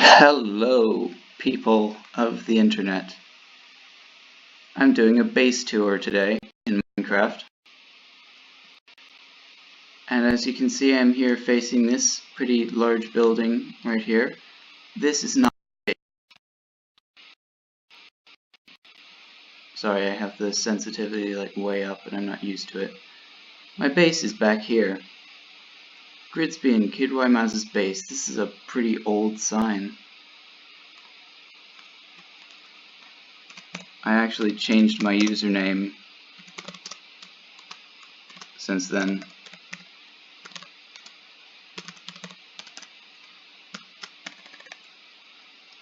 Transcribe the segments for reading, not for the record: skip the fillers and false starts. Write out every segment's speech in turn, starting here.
Hello, people of the internet. I'm doing a base tour today in Minecraft. And as you can see, I'm here facing this pretty large building right here. This is not a base. Sorry, I have the sensitivity like way up and I'm not used to it. My base is back here. Gridsby and Kid Maz's base. This is a pretty old sign. I actually changed my username since then.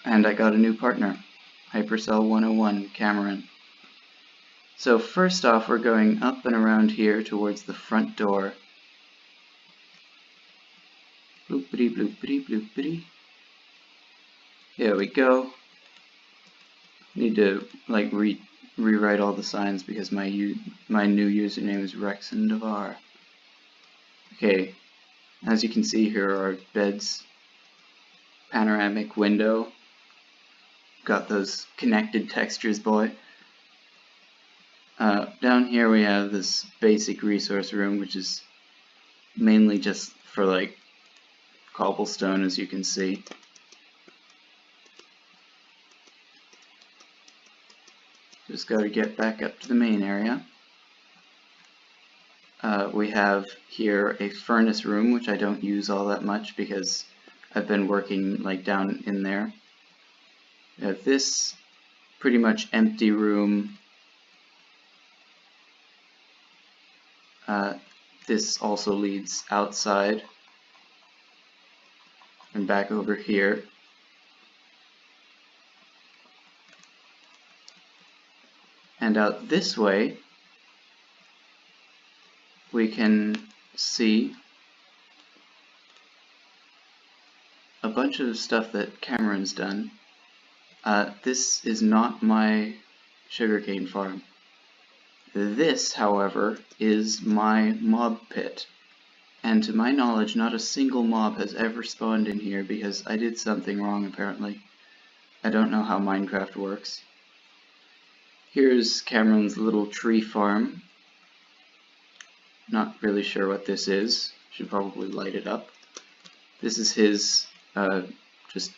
And I got a new partner, Hypercell 101, Cameron. So first off, we're going up and around here towards the front door. Bloopity bloopity bloopity. Here we go. Need to like rewrite all the signs because my new username is Rexendevar. Okay, as you can see, here are beds, panoramic window. Got those connected textures, boy. Down here we have this basic resource room, which is mainly just for like cobblestone, as you can see. Just gotta get back up to the main area. We have here a furnace room, which I don't use all that much because I've been working like down in there. We have this pretty much empty room. This also leads outside and back over here. And out this way, we can see a bunch of stuff that Cameron's done. This is not my sugarcane farm. This, however, is my mob pit. And to my knowledge, not a single mob has ever spawned in here because I did something wrong apparently. I don't know how Minecraft works. Here's Cameron's little tree farm. Not really sure what this is. Should probably light it up. This is his just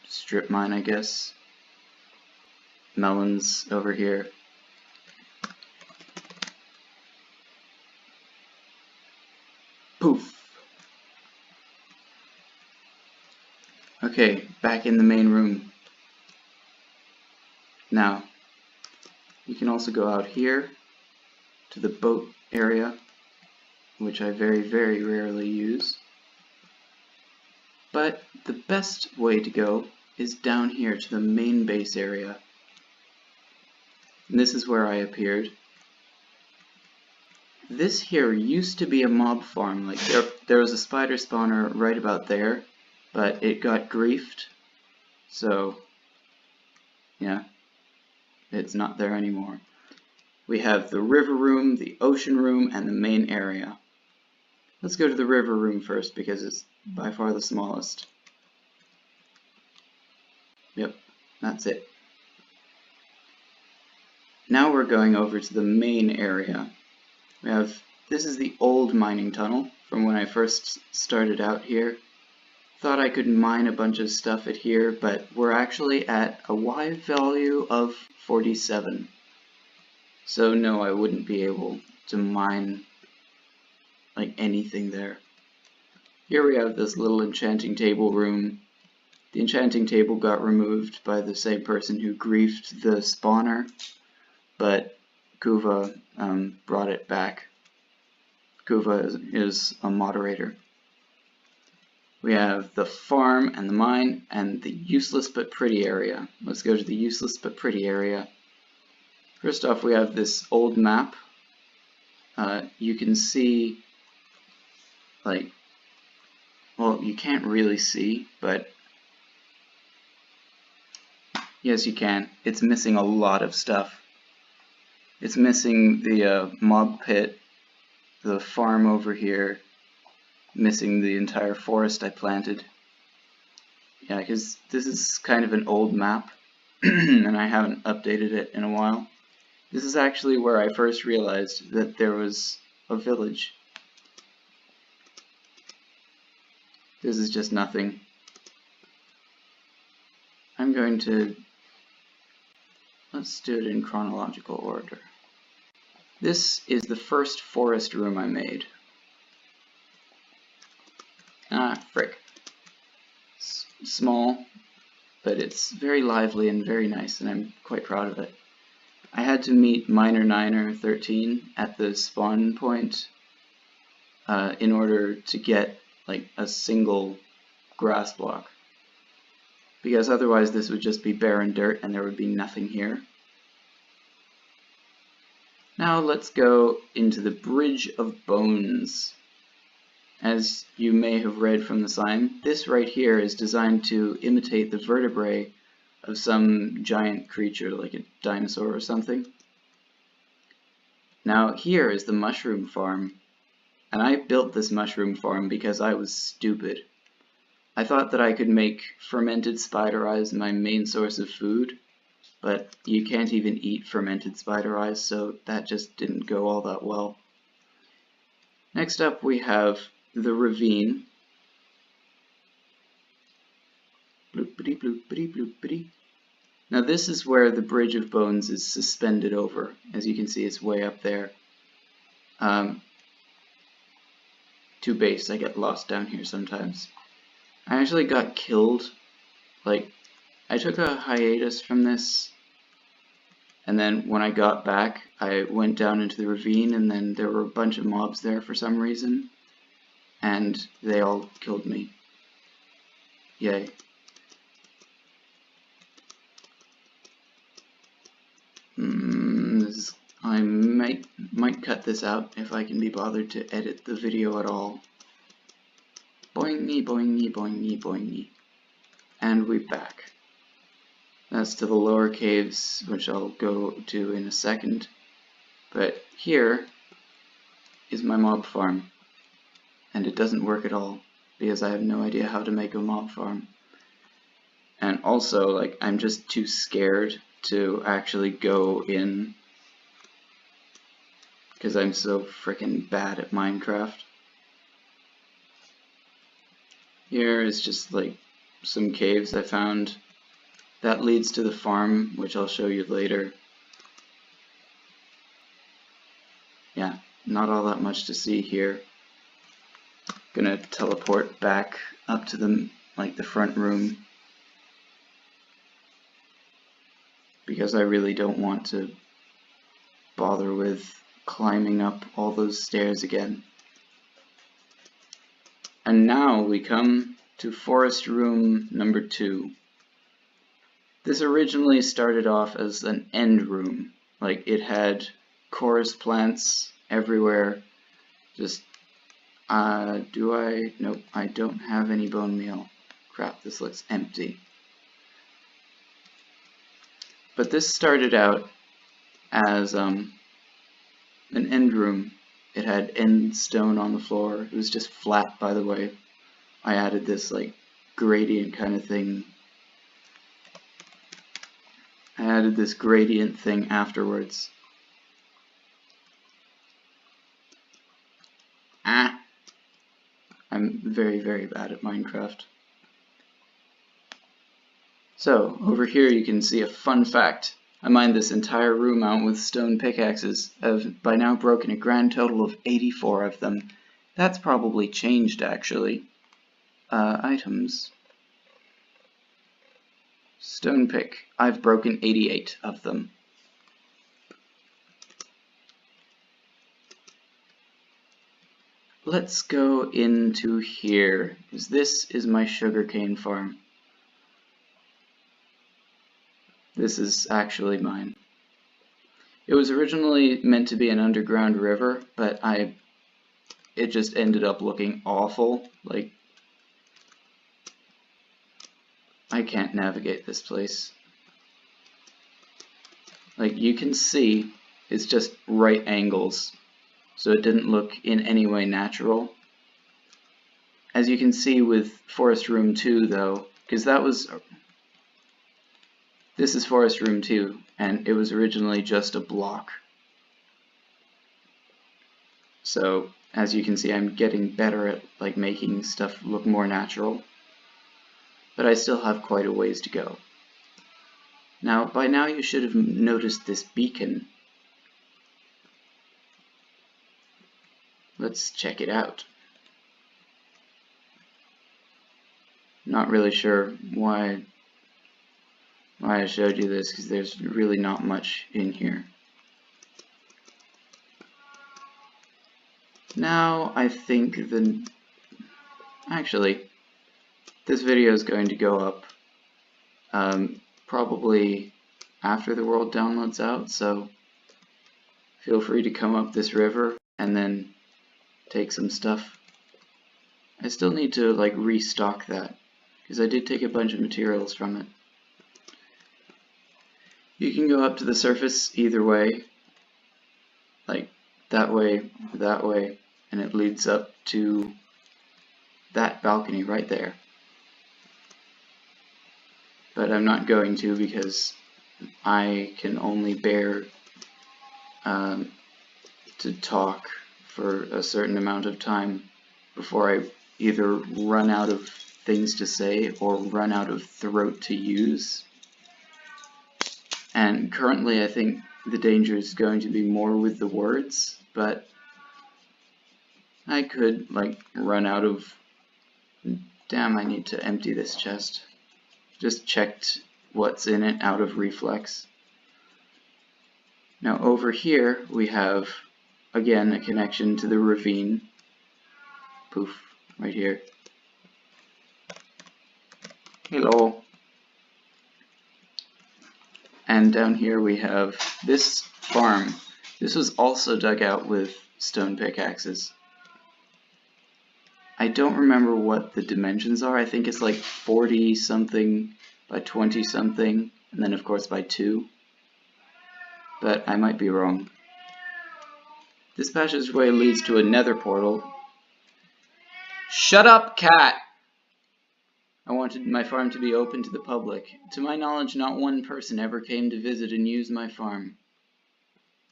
strip mine, I guess. Melons over here. Poof! Okay, back in the main room. Now, you can also go out here to the boat area, which I very, very rarely use. But the best way to go is down here to the main base area. And this is where I appeared. This here used to be a mob farm. Like there was a spider spawner right about there, but it got griefed. So, yeah, it's not there anymore. We have the river room, the ocean room, and the main area. Let's go to the river room first because it's by far the smallest. Yep, that's it. Now we're going over to the main area. We have, this is the old mining tunnel from when I first started out here. Thought I could mine a bunch of stuff at here, but we're actually at a Y value of 47. So no, I wouldn't be able to mine like anything there. Here we have this little enchanting table room. The enchanting table got removed by the same person who griefed the spawner, but Kuva brought it back. Kuva is a moderator. We have the farm and the mine and the useless but pretty area. Let's go to the useless but pretty area. First off, we have this old map. You can see, like, well, you can't really see, but yes, you can. It's missing a lot of stuff. It's missing the mob pit, the farm over here, missing the entire forest I planted. Yeah, because this is kind of an old map, and I haven't updated it in a while. This is actually where I first realized that there was a village. This is just nothing. I'm going to... let's do it in chronological order. This is the first forest room I made. Ah, frick. It's small, but it's very lively and very nice, and I'm quite proud of it. I had to meet Miner 9 or 13 at the spawn point in order to get like a single grass block, because otherwise this would just be barren dirt and there would be nothing here. Now let's go into the Bridge of Bones. As you may have read from the sign, this right here is designed to imitate the vertebrae of some giant creature like a dinosaur or something. Now here is the mushroom farm, and I built this mushroom farm because I was stupid. I thought that I could make fermented spider eyes my main source of food, but you can't even eat fermented spider eyes, so that just didn't go all that well. Next up we have the Ravine. Bloopity bloopity bloopity. Now this is where the Bridge of Bones is suspended over. As you can see, it's way up there. To base, I get lost down here sometimes. I actually got killed. Like, I took a hiatus from this, and then when I got back, I went down into the ravine, and then there were a bunch of mobs there for some reason, and they all killed me. Yay. I might cut this out if I can be bothered to edit the video at all. Boingy, boingy, boingy, boingy. And we're back. That's to the lower caves, which I'll go to in a second. But here is my mob farm. And it doesn't work at all, because I have no idea how to make a mob farm. And also, like, I'm just too scared to actually go in, because I'm so frickin' bad at Minecraft. Here is just like some caves I found. That leads to the farm, which I'll show you later. Yeah, not all that much to see here. Gonna teleport back up to the front room, because I really don't want to bother with climbing up all those stairs again. And now we come to forest room number 2. This originally started off as an end room. Like, it had chorus plants everywhere. Just, nope, I don't have any bone meal. Crap, this looks empty. But this started out as an end room. It had end stone on the floor. It was just flat, by the way. I added this like gradient kind of thing. I added this gradient thing afterwards. Ah! I'm very, very bad at Minecraft. So, over here you can see a fun fact. I mined this entire room out with stone pickaxes. I've by now broken a grand total of 84 of them. That's probably changed, actually. Items. Stone pick. I've broken 88 of them. Let's go into here, because this is my sugarcane farm. This is actually mine. It was originally meant to be an underground river, but it just ended up looking awful. Like, I can't navigate this place. Like, you can see, it's just right angles, so it didn't look in any way natural. As you can see with Forest Room 2, though, because this is Forest Room 2, and it was originally just a block. So, as you can see, I'm getting better at like making stuff look more natural, but I still have quite a ways to go. Now, by now you should have noticed this beacon. Let's check it out. Not really sure why I showed you this, because there's really not much in here. Now I think actually this video is going to go up probably after the world downloads out, so feel free to come up this river and then take some stuff. I still need to like restock that, because I did take a bunch of materials from it. You can go up to the surface either way, like that way, and it leads up to that balcony right there. But I'm not going to, because I can only bear to talk for a certain amount of time before I either run out of things to say or run out of throat to use. And currently I think the danger is going to be more with the words, but I could like run out of... Damn, I need to empty this chest. Just checked what's in it out of reflex. Now over here we have again a connection to the ravine. Poof, right here. Hello. And down here we have this farm. This was also dug out with stone pickaxes. I don't remember what the dimensions are. I think it's like 40 something by 20 something, and then of course by 2. But I might be wrong. This passageway leads to a nether portal. Shut up, cat! I wanted my farm to be open to the public. To my knowledge, not one person ever came to visit and use my farm.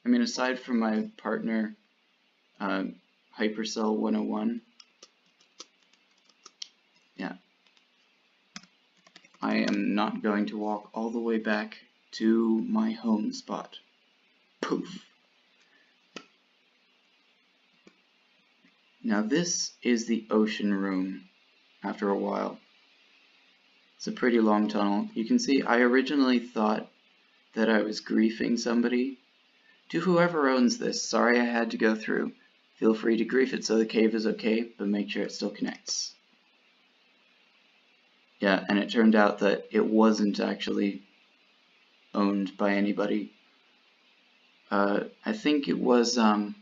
I mean, aside from my partner, Hypercell 101. Yeah. I am not going to walk all the way back to my home spot. Poof. Now this is the ocean room after a while. It's a pretty long tunnel. You can see I originally thought that I was griefing somebody. To whoever owns this, sorry I had to go through. Feel free to grief it so the cave is okay, but make sure it still connects. Yeah, and it turned out that it wasn't actually owned by anybody. I think it was, I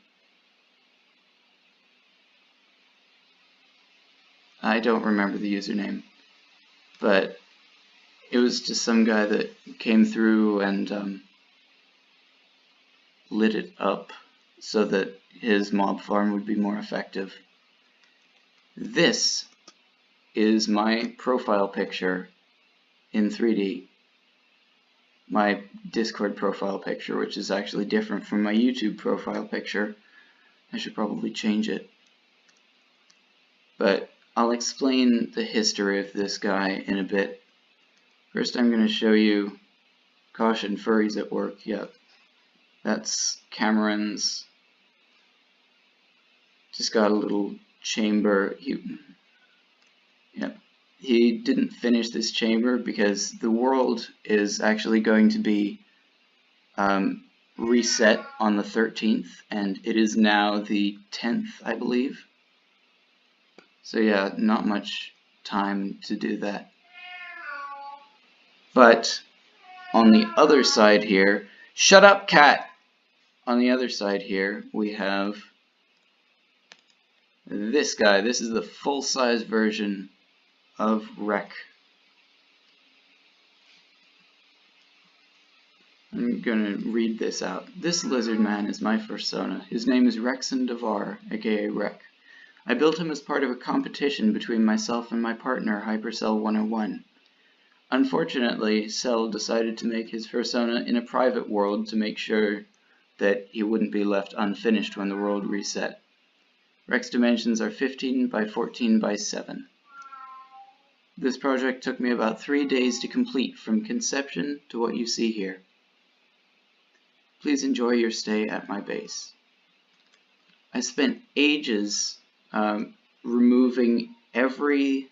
don't remember the username, but it was just some guy that came through and lit it up so that his mob farm would be more effective. This is my profile picture in 3D. My Discord profile picture, which is actually different from my YouTube profile picture. I should probably change it. But I'll explain the history of this guy in a bit. First I'm going to show you Caution Furries at Work. Yep. That's Cameron's. Just got a little chamber. Yep. He didn't finish this chamber because the world is actually going to be reset on the 13th, and it is now the 10th, I believe. So yeah, not much time to do that. But on the other side here, shut up, cat! On the other side here, we have this guy. This is the full-size version of Rec. I'm gonna read this out. This lizard man is my persona. His name is Rexon Devar, aka Rec. I built him as part of a competition between myself and my partner, Hypercell 101. Unfortunately, Cell decided to make his persona in a private world to make sure that he wouldn't be left unfinished when the world reset. Rex dimensions are 15 by 14 by 7. This project took me about 3 days to complete from conception to what you see here. Please enjoy your stay at my base. I spent ages removing every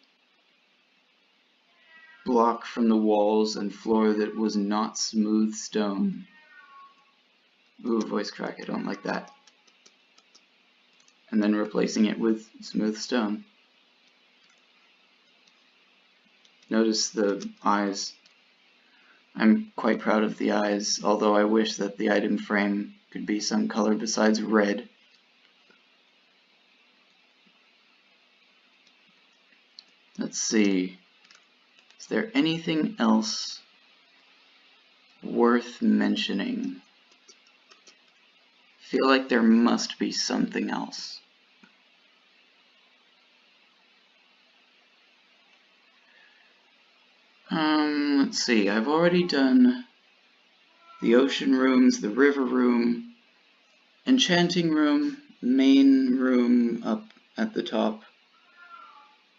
block from the walls and floor that was not smooth stone. Ooh, voice crack, I don't like that. And then replacing it with smooth stone. Notice the eyes. I'm quite proud of the eyes, although I wish that the item frame could be some color besides red. Let's see. Is there anything else worth mentioning? I feel like there must be something else. Let's see, I've already done the ocean rooms, the river room, enchanting room, main room up at the top,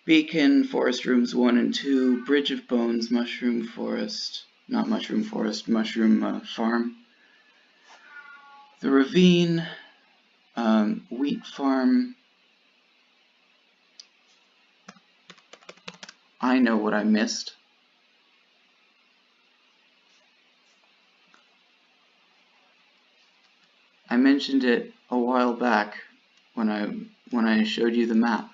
beacon, forest rooms 1 and 2, bridge of bones, mushroom forest, not mushroom forest, mushroom farm, the ravine, wheat farm. I know what I missed. I mentioned it a while back when I showed you the map.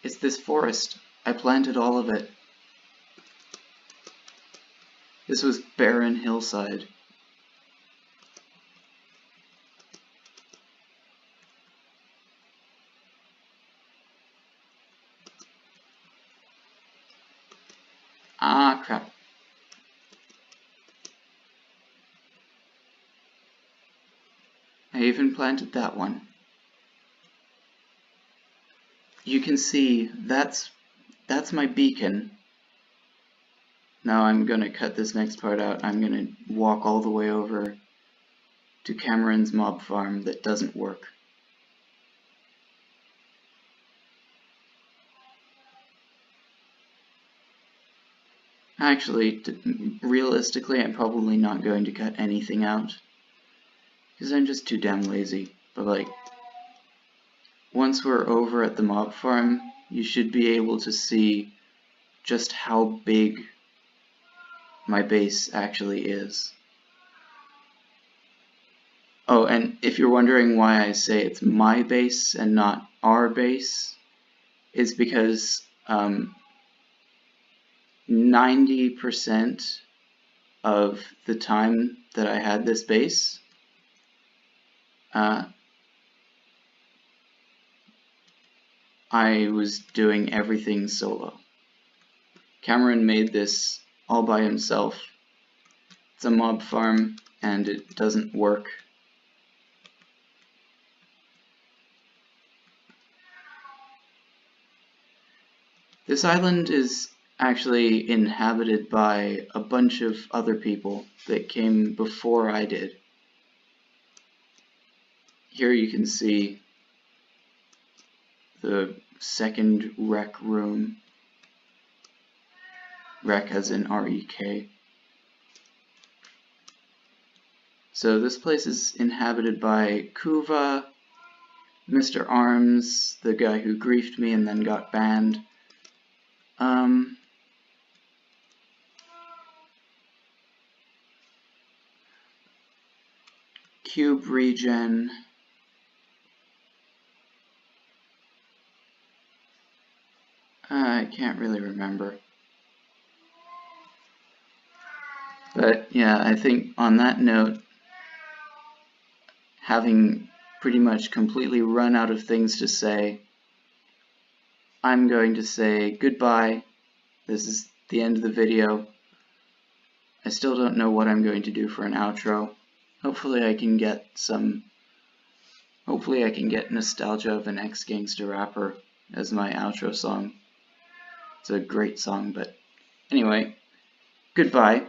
It's this forest. I planted all of it. This was barren hillside. Ah, crap. I even planted that one. You can see that's my beacon. Now I'm gonna cut this next part out. I'm gonna walk all the way over to Cameron's mob farm that doesn't work. Actually, realistically, I'm probably not going to cut anything out, because I'm just too damn lazy. But like, once we're over at the mob farm, you should be able to see just how big my base actually is. Oh, and if you're wondering why I say it's my base and not our base, it's because 90% of the time that I had this base, I was doing everything solo. Cameron made this all by himself. It's a mob farm and it doesn't work. This island is actually inhabited by a bunch of other people that came before I did. Here you can see the second rec room. Rec as in R-E-K. So this place is inhabited by Kuva, Mr. Arms, the guy who griefed me and then got banned. Cube Regen. I can't really remember. But yeah, I think on that note, having pretty much completely run out of things to say, I'm going to say goodbye. This is the end of the video. I still don't know what I'm going to do for an outro. Hopefully I can get Nostalgia of an Ex-Gangster Rapper as my outro song. It's a great song, but anyway, goodbye.